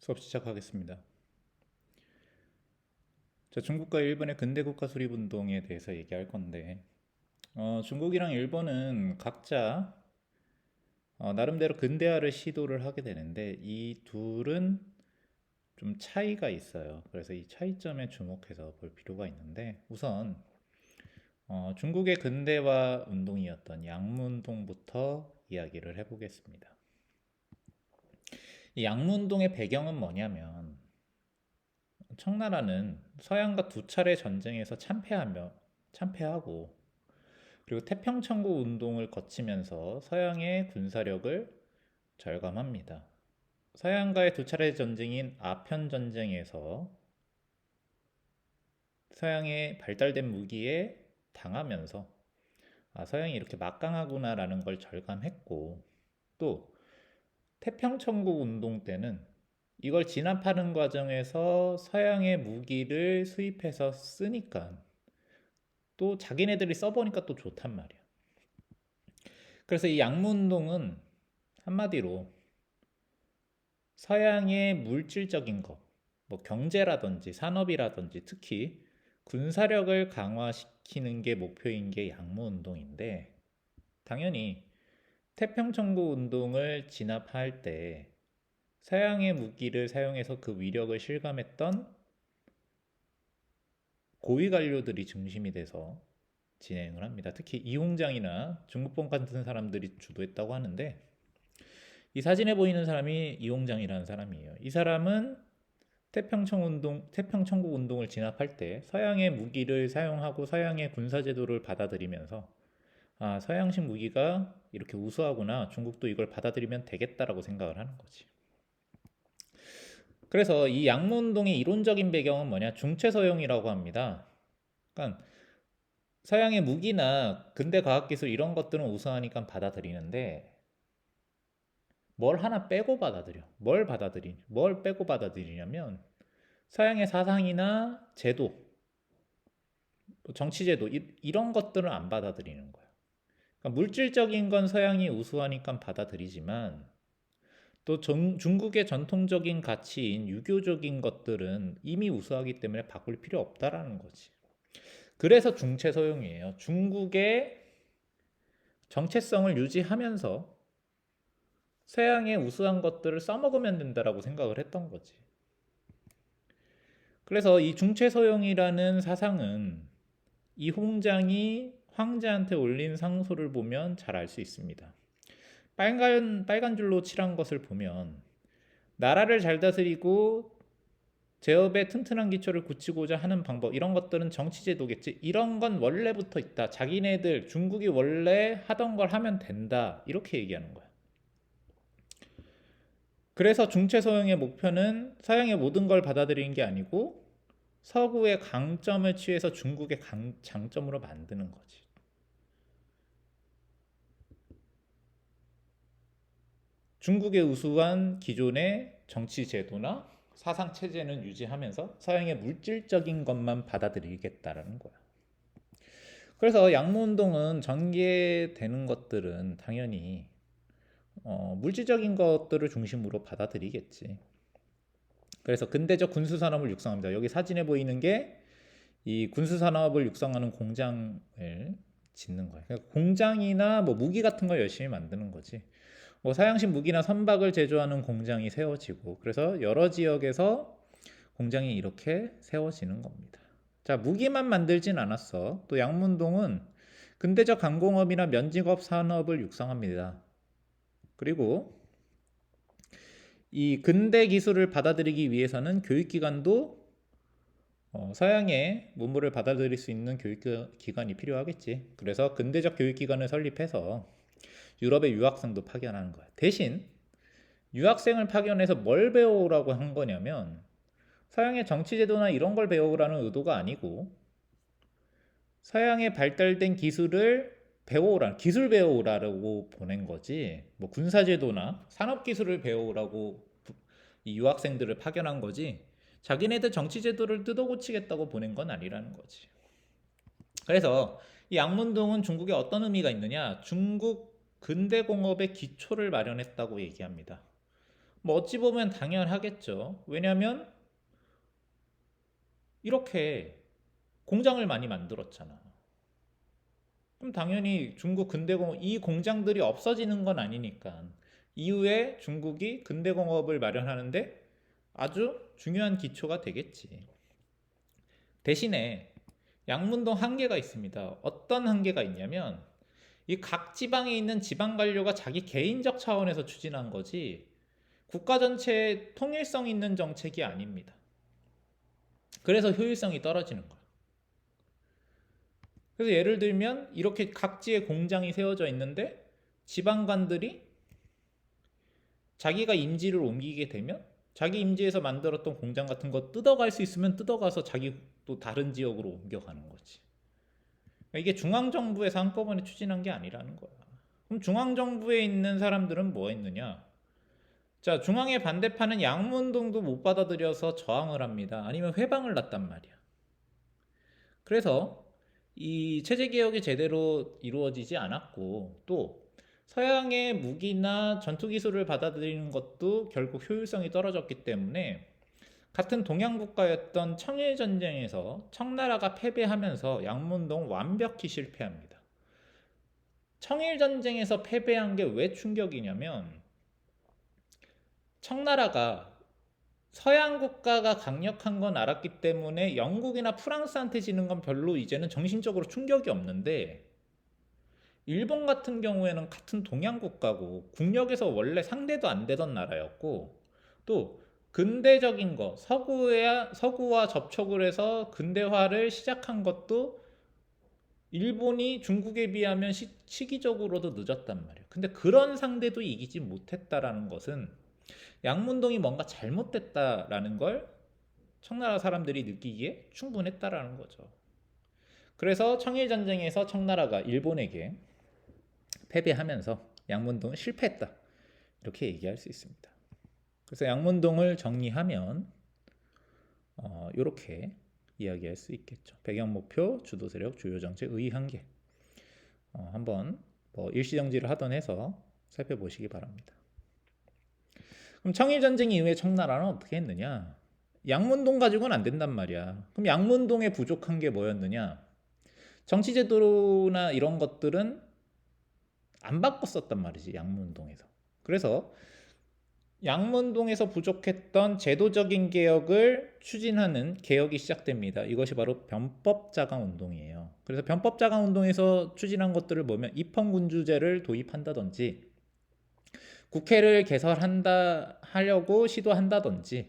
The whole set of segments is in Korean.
수업 시작하겠습니다. 자, 중국과 일본의 근대 국가 수립 운동에 대해서 얘기할 건데, 중국이랑 일본은 각자 나름대로 근대화를 시도를 하게 되는데, 이 둘은 좀 차이가 있어요. 그래서 이 차이점에 주목해서 볼 필요가 있는데, 우선 중국의 근대화 운동이었던 양문동부터 이야기를 해보겠습니다. 이 양문동의 배경은 뭐냐면, 청나라는 서양과 두 차례 전쟁에서 참패하고 그리고 태평천국 운동을 거치면서 서양의 군사력을 절감합니다. 서양과의 두 차례 전쟁인 아편 전쟁에서 서양의 발달된 무기에 당하면서 서양이 이렇게 막강하구나라는 걸 절감했고, 또 태평천국 운동 때는 이걸 진압하는 과정에서 서양의 무기를 수입해서 쓰니까 또 자기네들이 써보니까 또 좋단 말이야. 그래서 이 양문운동은 한마디로 서양의 물질적인 것, 뭐 경제라든지 산업이라든지 특히 군사력을 강화시키는 게 목표인 게 양무운동인데, 당연히 태평천국 운동을 진압할 때 서양의 무기를 사용해서 그 위력을 실감했던 고위 관료들이 중심이 돼서 진행을 합니다. 특히 이홍장이나 중국봉 같은 사람들이 주도했다고 하는데, 이 사진에 보이는 사람이 이홍장이라는 사람이에요. 이 사람은 태평천국 운동을 진압할 때 서양의 무기를 사용하고 서양의 군사 제도를 받아들이면서 서양식 무기가 이렇게 우수하구나. 중국도 이걸 받아들이면 되겠다라고 생각을 하는 거지. 그래서 이 양무운동의 이론적인 배경은 뭐냐? 중체서용이라고 합니다. 그러니까 서양의 무기나 근대 과학기술 이런 것들은 우수하니까 받아들이는데, 뭘 하나 빼고 받아들여. 뭘 빼고 받아들이냐면 서양의 사상이나 제도, 정치 제도 이런 것들은 안 받아들이는 거야. 그러니까 물질적인 건 서양이 우수하니까 받아들이지만, 또 중국의 전통적인 가치인 유교적인 것들은 이미 우수하기 때문에 바꿀 필요 없다라는 거지. 그래서 중체소용이에요. 중국의 정체성을 유지하면서 서양의 우수한 것들을 써먹으면 된다라고 생각을 했던 거지. 그래서 이 중체소용이라는 사상은 이 홍장이 황제한테 올린 상소를 보면 잘 알 수 있습니다. 빨간 줄로 칠한 것을 보면 나라를 잘 다스리고 제업의 튼튼한 기초를 굳히고자 하는 방법, 이런 것들은 정치제도겠지. 이런 건 원래부터 있다. 자기네들 중국이 원래 하던 걸 하면 된다. 이렇게 얘기하는 거야. 그래서 중체소용의 목표는 서양의 모든 걸 받아들이는 게 아니고 서구의 강점을 취해서 중국의 장점으로 만드는 거지. 중국의 우수한 기존의 정치 제도나 사상 체제는 유지하면서 서양의 물질적인 것만 받아들이겠다라는 거야. 그래서 양무운동은 전개되는 것들은 당연히 물질적인 것들을 중심으로 받아들이겠지. 그래서 근대적 군수산업을 육성합니다. 여기 사진에 보이는 게 이 군수산업을 육성하는 공장을 짓는 거예요. 그러니까 공장이나 뭐 무기 같은 걸 열심히 만드는 거지. 뭐 서양식 무기나 선박을 제조하는 공장이 세워지고, 그래서 여러 지역에서 공장이 이렇게 세워지는 겁니다. 자, 무기만 만들진 않았어. 또 양문동은 근대적 강공업이나 면직업 산업을 육성합니다. 그리고 이 근대 기술을 받아들이기 위해서는 교육기관도 서양의 문물을 받아들일 수 있는 교육기관이 필요하겠지. 그래서 근대적 교육기관을 설립해서 유럽의 유학생도 파견하는 거야. 대신 유학생을 파견해서 뭘 배우라고 한 거냐면 서양의 정치제도나 이런 걸 배우라는 의도가 아니고 서양의 발달된 기술을 기술 배워오라고 보낸 거지, 뭐 군사제도나 산업기술을 배워오라고 이 유학생들을 파견한 거지, 자기네들 정치제도를 뜯어고치겠다고 보낸 건 아니라는 거지. 그래서 이 양문동은 중국에 어떤 의미가 있느냐, 중국 근대공업의 기초를 마련했다고 얘기합니다. 뭐 어찌 보면 당연하겠죠. 왜냐하면 이렇게 공장을 많이 만들었잖아. 그럼 당연히 중국 근대공업 이 공장들이 없어지는 건 아니니까 이후에 중국이 근대공업을 마련하는데 아주 중요한 기초가 되겠지. 대신에 양문동 한계가 있습니다. 어떤 한계가 있냐면 이 각 지방에 있는 지방 관료가 자기 개인적 차원에서 추진한 거지 국가 전체의 통일성 있는 정책이 아닙니다. 그래서 효율성이 떨어지는 거예요. 그래서 예를 들면 이렇게 각지에 공장이 세워져 있는데 지방관들이 자기가 임지를 옮기게 되면 자기 임지에서 만들었던 공장 같은 거 뜯어갈 수 있으면 뜯어가서 자기 또 다른 지역으로 옮겨가는 거지. 그러니까 이게 중앙정부에서 한꺼번에 추진한 게 아니라는 거야. 그럼 중앙정부에 있는 사람들은 뭐 했느냐? 자, 중앙의 반대파는 양문동도 못 받아들여서 저항을 합니다. 아니면 회방을 놨단 말이야. 그래서 이 체제 개혁이 제대로 이루어지지 않았고 또 서양의 무기나 전투 기술을 받아들이는 것도 결국 효율성이 떨어졌기 때문에 같은 동양 국가였던 청일 전쟁에서 청나라가 패배하면서 양문동 완벽히 실패합니다. 청일 전쟁에서 패배한 게 왜 충격이냐면 청나라가 서양 국가가 강력한 건 알았기 때문에 영국이나 프랑스한테 지는 건 별로 이제는 정신적으로 충격이 없는데 일본 같은 경우에는 같은 동양 국가고 국력에서 원래 상대도 안 되던 나라였고 또 근대적인 거 서구와 접촉을 해서 근대화를 시작한 것도 일본이 중국에 비하면 시기적으로도 늦었단 말이에요. 근데 그런 상대도 이기지 못했다라는 것은 양문동이 뭔가 잘못됐다라는 걸 청나라 사람들이 느끼기에 충분했다라는 거죠. 그래서 청일전쟁에서 청나라가 일본에게 패배하면서 양문동은 실패했다. 이렇게 얘기할 수 있습니다. 그래서 양문동을 정리하면 이렇게 이야기할 수 있겠죠. 배경 목표, 주도 세력, 주요 정책, 의 한계. 한번 뭐 일시정지를 하던 해서 살펴보시기 바랍니다. 그럼 청일전쟁 이후에 청나라는 어떻게 했느냐? 양문동 가지고는 안 된단 말이야. 그럼 양문동에 부족한 게 뭐였느냐? 정치제도나 이런 것들은 안 바꿨었단 말이지, 양문동에서. 그래서 양문동에서 부족했던 제도적인 개혁을 추진하는 개혁이 시작됩니다. 이것이 바로 변법자강운동이에요. 그래서 변법자강운동에서 추진한 것들을 보면 입헌군주제를 도입한다든지 국회를 하려고 시도한다든지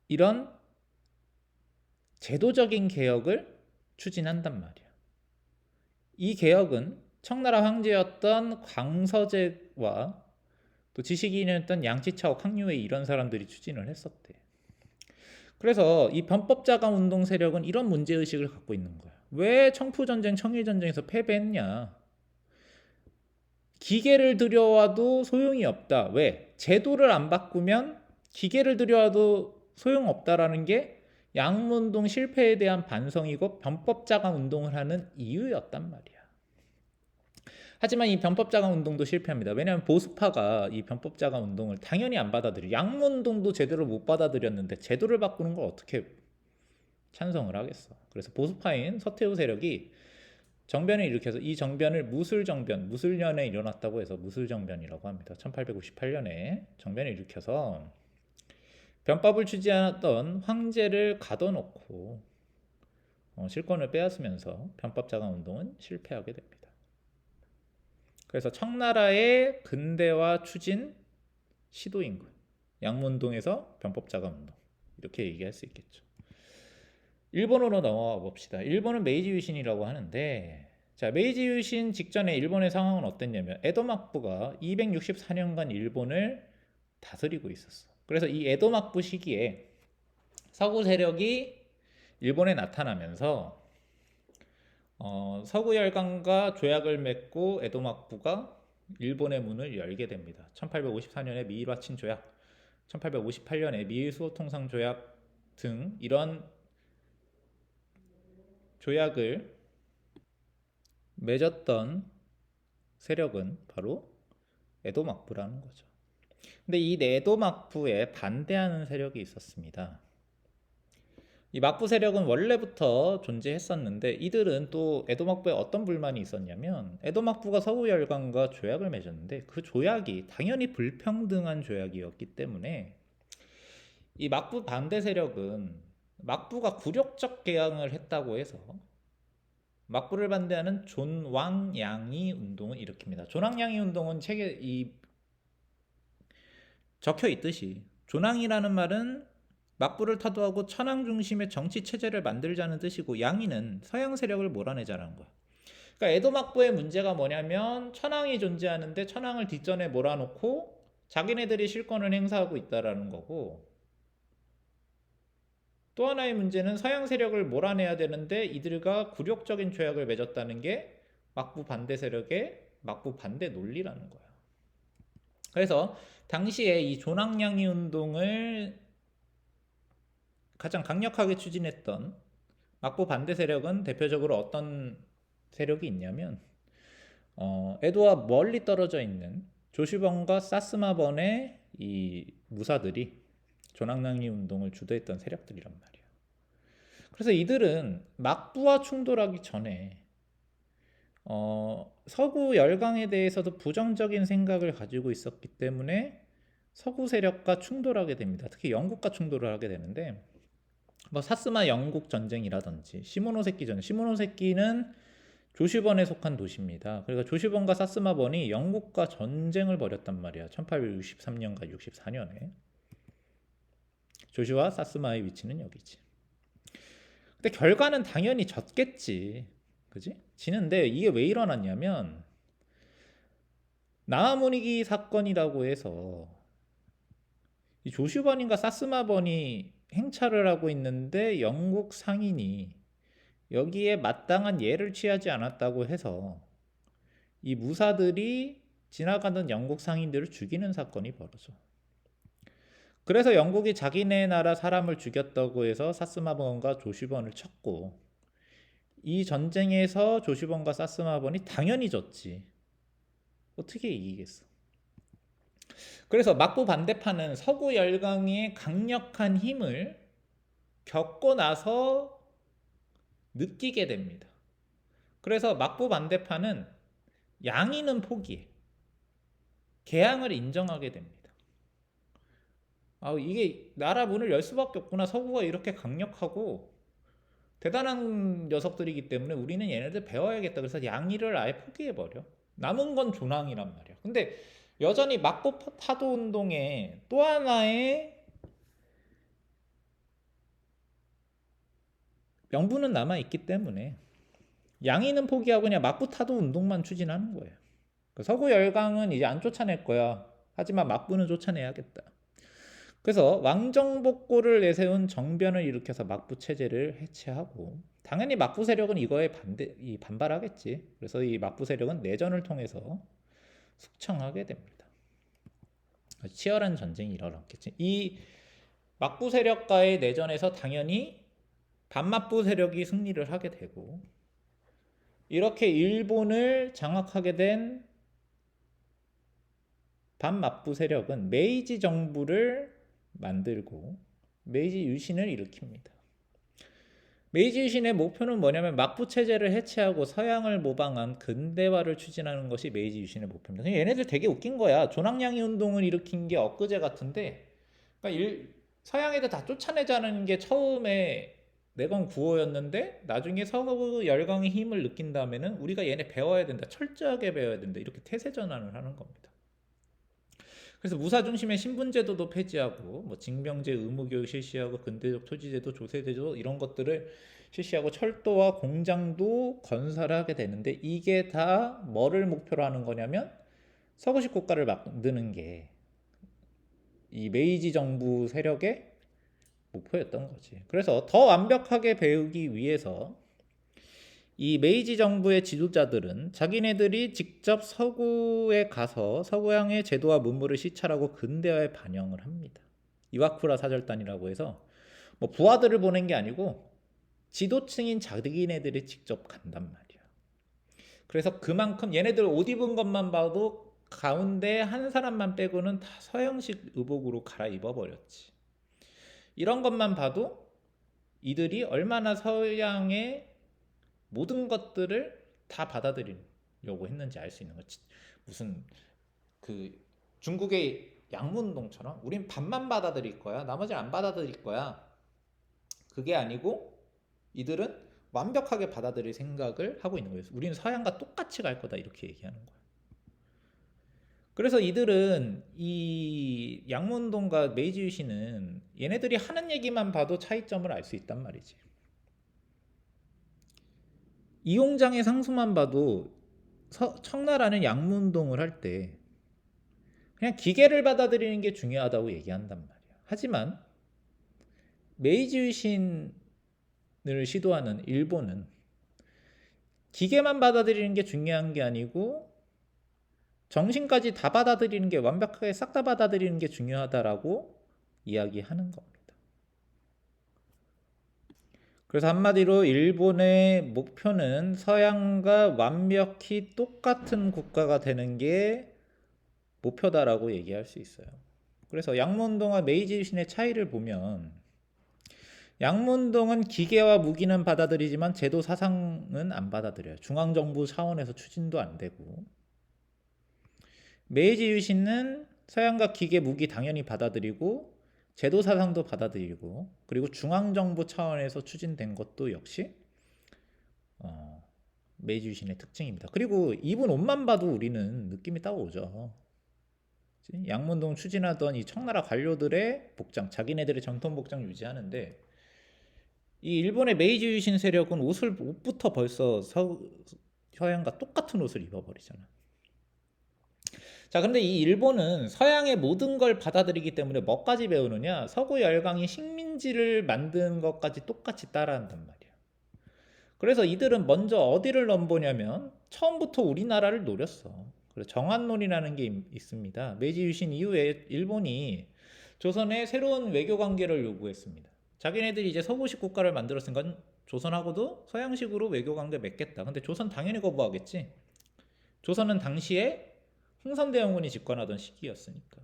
이런 제도적인 개혁을 추진한단 말이야. 이 개혁은 청나라 황제였던 광서제와 또 지식인이었던 양치차오, 항류회 이런 사람들이 추진을 했었대. 그래서 이 변법자강 운동 세력은 이런 문제의식을 갖고 있는 거야. 왜 청푸전쟁, 청일전쟁에서 패배했냐? 기계를 들여와도 소용이 없다. 왜? 제도를 안 바꾸면 기계를 들여와도 소용없다라는 게 양문동 실패에 대한 반성이고 변법자강 운동을 하는 이유였단 말이야. 하지만 이 변법자강 운동도 실패합니다. 왜냐하면 보수파가 이 변법자강 운동을 당연히 안 받아들여. 양문동도 제대로 못 받아들였는데 제도를 바꾸는 걸 어떻게 찬성을 하겠어. 그래서 보수파인 서태후 세력이 정변을 일으켜서 이 정변을 무술정변, 무술년에 일어났다고 해서 무술정변이라고 합니다. 1898년에 정변을 일으켜서 변법을 추진하던 황제를 가둬놓고 실권을 빼앗으면서 변법자강 운동은 실패하게 됩니다. 그래서 청나라의 근대화 추진 시도인 거예요. 양문동에서 변법자강 운동 이렇게 얘기할 수 있겠죠. 일본으로 넘어가 봅시다. 일본은 메이지 유신이라고 하는데 자, 메이지 유신 직전에 일본의 상황은 어땠냐면 에도 막부가 264년간 일본을 다스리고 있었어. 그래서 이 에도 막부 시기에 서구 세력이 일본에 나타나면서 서구 열강과 조약을 맺고 에도 막부가 일본의 문을 열게 됩니다. 1854년에 미일와친 조약, 1858년에 미일 수호 통상 조약 등 이런 조약을 맺었던 세력은 바로 에도 막부라는 거죠. 근데 이 에도 막부에 반대하는 세력이 있었습니다. 이 막부 세력은 원래부터 존재했었는데 이들은 또 에도 막부에 어떤 불만이 있었냐면 에도 막부가 서구 열강과 조약을 맺었는데 그 조약이 당연히 불평등한 조약이었기 때문에 이 막부 반대 세력은 막부가 굴욕적 개항을 했다고 해서 막부를 반대하는 존왕양이 운동을 일으킵니다. 존왕양이 운동은 책에 적혀 있듯이 존왕이라는 말은 막부를 타도하고 천황 중심의 정치 체제를 만들자는 뜻이고 양이는 서양 세력을 몰아내자는 거야. 그러니까 에도 막부의 문제가 뭐냐면 천황이 존재하는데 천황을 뒷전에 몰아놓고 자기네들이 실권을 행사하고 있다라는 거고, 또 하나의 문제는 서양 세력을 몰아내야 되는데 이들과 굴욕적인 조약을 맺었다는 게 막부 반대 세력의 막부 반대 논리라는 거야. 그래서 당시에 이 존왕양이 운동을 가장 강력하게 추진했던 막부 반대 세력은 대표적으로 어떤 세력이 있냐면 에도와 멀리 떨어져 있는 조슈번과 사스마번의 이 무사들이 존왕양이 운동을 주도했던 세력들이란 말이에요. 그래서 이들은 막부와 충돌하기 전에 서구 열강에 대해서도 부정적인 생각을 가지고 있었기 때문에 서구 세력과 충돌하게 됩니다. 특히 영국과 충돌을 하게 되는데 뭐 사스마 영국 전쟁이라든지 시모노세키 전쟁, 시모노세키는 조슈번에 속한 도시입니다. 그러니까 조슈번과 사스마번이 영국과 전쟁을 벌였단 말이야. 1863년과 64년에. 조슈와 사스마의 위치는 여기지. 근데 결과는 당연히 졌겠지. 그지? 지는데 이게 왜 일어났냐면 나하모니기 사건이라고 해서 이 조슈번인가 사스마번이 행차를 하고 있는데 영국 상인이 여기에 마땅한 예를 취하지 않았다고 해서 이 무사들이 지나가는 영국 상인들을 죽이는 사건이 벌어져. 그래서 영국이 자기네 나라 사람을 죽였다고 해서 사스마번과 조슈번을 쳤고, 이 전쟁에서 조슈번과 사스마번이 당연히 졌지. 어떻게 이기겠어? 그래서 막부 반대파는 서구 열강의 강력한 힘을 겪고 나서 느끼게 됩니다. 그래서 막부 반대파는 양이는 포기해. 개항을 인정하게 됩니다. 이게 나라 문을 열 수밖에 없구나. 서구가 이렇게 강력하고 대단한 녀석들이기 때문에 우리는 얘네들 배워야겠다. 그래서 양이를 아예 포기해버려. 남은 건 존왕이란 말이야. 근데 여전히 막부 타도 운동에 또 하나의 명분은 남아있기 때문에 양이는 포기하고 그냥 막부 타도 운동만 추진하는 거예요. 서구 열강은 이제 안 쫓아낼 거야. 하지만 막부는 쫓아내야겠다. 그래서 왕정복고를 내세운 정변을 일으켜서 막부 체제를 해체하고, 당연히 막부 세력은 이거에 반발하겠지. 그래서 이 막부 세력은 내전을 통해서 숙청하게 됩니다. 치열한 전쟁이 일어났겠지. 이 막부 세력과의 내전에서 당연히 반막부 세력이 승리를 하게 되고, 이렇게 일본을 장악하게 된 반막부 세력은 메이지 정부를 만들고 메이지 유신을 일으킵니다. 메이지 유신의 목표는 뭐냐면 막부 체제를 해체하고 서양을 모방한 근대화를 추진하는 것이 메이지 유신의 목표입니다. 얘네들 되게 웃긴 거야. 존왕양이 운동을 일으킨 게 엊그제 같은데, 그러니까 서양 애들 다 쫓아내자는 게 처음에 내건 구호였는데 나중에 서구 열강의 힘을 느낀 다음에는 우리가 얘네 배워야 된다. 철저하게 배워야 된다. 이렇게 태세 전환을 하는 겁니다. 그래서 무사 중심의 신분제도도 폐지하고 뭐 징병제 의무교육 실시하고 근대적 토지제도 조세제도 이런 것들을 실시하고 철도와 공장도 건설하게 되는데, 이게 다 뭐를 목표로 하는 거냐면 서구식 국가를 만드는 게 이 메이지 정부 세력의 목표였던 거지. 그래서 더 완벽하게 배우기 위해서 이 메이지 정부의 지도자들은 자기네들이 직접 서구에 가서 서구양의 제도와 문물을 시찰하고 근대화에 반영을 합니다. 이와쿠라 사절단이라고 해서 뭐 부하들을 보낸 게 아니고 지도층인 자기네들이 직접 간단 말이야. 그래서 그만큼 얘네들 옷 입은 것만 봐도 가운데 한 사람만 빼고는 다 서양식 의복으로 갈아입어 버렸지. 이런 것만 봐도 이들이 얼마나 서양의 모든 것들을 다 받아들이려고 했는지 알 수 있는 거지. 무슨 그 중국의 양문동처럼 우린 반만 받아들일 거야. 나머지는 안 받아들일 거야. 그게 아니고 이들은 완벽하게 받아들일 생각을 하고 있는 거예요. 우리는 서양과 똑같이 갈 거다 이렇게 얘기하는 거예요. 그래서 이들은 이 양문동과 메이지 유신은 얘네들이 하는 얘기만 봐도 차이점을 알 수 있단 말이지. 이용장의 상수만 봐도 청나라는 양문동을 할 때 그냥 기계를 받아들이는 게 중요하다고 얘기한단 말이야. 하지만 메이지 유신을 시도하는 일본은 기계만 받아들이는 게 중요한 게 아니고 정신까지 다 받아들이는 게 완벽하게 싹 다 받아들이는 게 중요하다라고 이야기하는 겁니다. 그래서 한마디로 일본의 목표는 서양과 완벽히 똑같은 국가가 되는 게 목표다라고 얘기할 수 있어요. 그래서 양문동과 메이지 유신의 차이를 보면 양문동은 기계와 무기는 받아들이지만 제도 사상은 안 받아들여요. 중앙정부 차원에서 추진도 안 되고, 메이지 유신은 서양과 기계, 무기 당연히 받아들이고 제도 사상도 받아들이고, 그리고 중앙정부 차원에서 추진된 것도 역시 메이지 유신의 특징입니다. 그리고 입은 옷만 봐도 우리는 느낌이 딱 오죠. 양문동 추진하던 이 청나라 관료들의 복장, 자기네들의 전통 복장 유지하는데, 이 일본의 메이지 유신 세력은 옷부터 벌써 서양과 똑같은 옷을 입어버리잖아. 자, 근데 이 일본은 서양의 모든 걸 받아들이기 때문에 뭐까지 배우느냐? 서구 열강이 식민지를 만든 것까지 똑같이 따라한단 말이야. 그래서 이들은 먼저 어디를 넘보냐면 처음부터 우리나라를 노렸어. 그래서 정한론이라는 게 있습니다. 메이지 유신 이후에 일본이 조선에 새로운 외교 관계를 요구했습니다. 자기네들이 이제 서구식 국가를 만들었으니까 조선하고도 서양식으로 외교 관계 맺겠다. 근데 조선 당연히 거부하겠지. 조선은 당시에 흥선대원군이 집권하던 시기였으니까.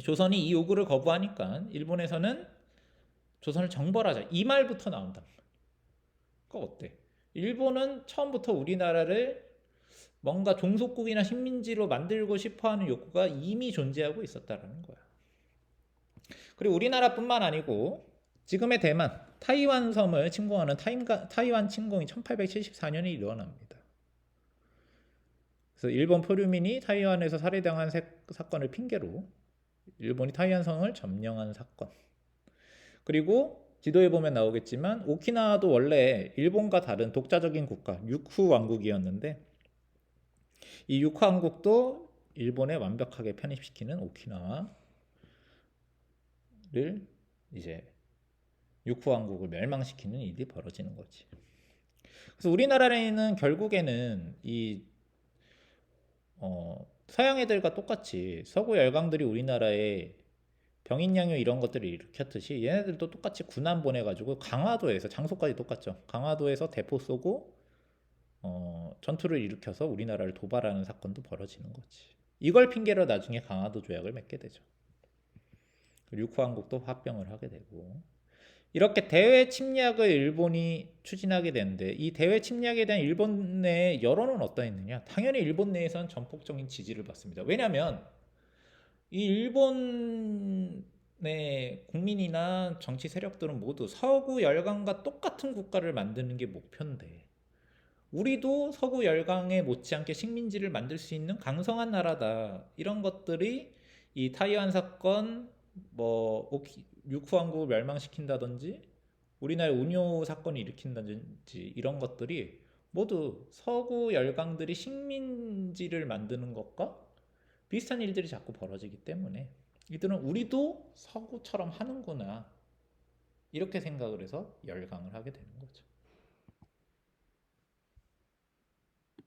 조선이 이 요구를 거부하니까 일본에서는 조선을 정벌하자. 이 말부터 나온다. 그거 어때? 일본은 처음부터 우리나라를 뭔가 종속국이나 식민지로 만들고 싶어하는 욕구가 이미 존재하고 있었다라는 거야. 그리고 우리나라뿐만 아니고 지금의 대만, 타이완 섬을 침공하는 타이완 침공이 1874년에 일어납니다. 그래서 일본 포류민이 타이완에서 살해당한 사건을 핑계로 일본이 타이완 섬을 점령한 사건. 그리고 지도에 보면 나오겠지만 오키나와도 원래 일본과 다른 독자적인 국가, 육후 왕국이었는데 이 육후 왕국도 일본에 완벽하게 편입시키는 오키나와를 이제 육후 왕국을 멸망시키는 일이 벌어지는 거지. 그래서 우리나라에는 결국에는 이 서양 애들과 똑같이 서구 열강들이 우리나라에 병인양요 이런 것들을 일으켰듯이 얘네들도 똑같이 군함 보내가지고 강화도에서, 장소까지 똑같죠. 강화도에서 대포 쏘고 전투를 일으켜서 우리나라를 도발하는 사건도 벌어지는 거지. 이걸 핑계로 나중에 강화도 조약을 맺게 되죠. 육후왕국도 합병을 하게 되고, 이렇게 대외 침략을 일본이 추진하게 되는데 이 대외 침략에 대한 일본 내의 여론은 어떠했느냐? 당연히 일본 내에서는 전폭적인 지지를 받습니다. 왜냐하면 이 일본의 국민이나 정치 세력들은 모두 서구 열강과 똑같은 국가를 만드는 게 목표인데 우리도 서구 열강에 못지않게 식민지를 만들 수 있는 강성한 나라다. 이런 것들이 이 타이완 사건, 육후왕국을 멸망시킨다든지 우리나라의 운요 사건을 일으킨다든지 이런 것들이 모두 서구 열강들이 식민지를 만드는 것과 비슷한 일들이 자꾸 벌어지기 때문에 이들은 우리도 서구처럼 하는구나 이렇게 생각을 해서 열강을 하게 되는 거죠.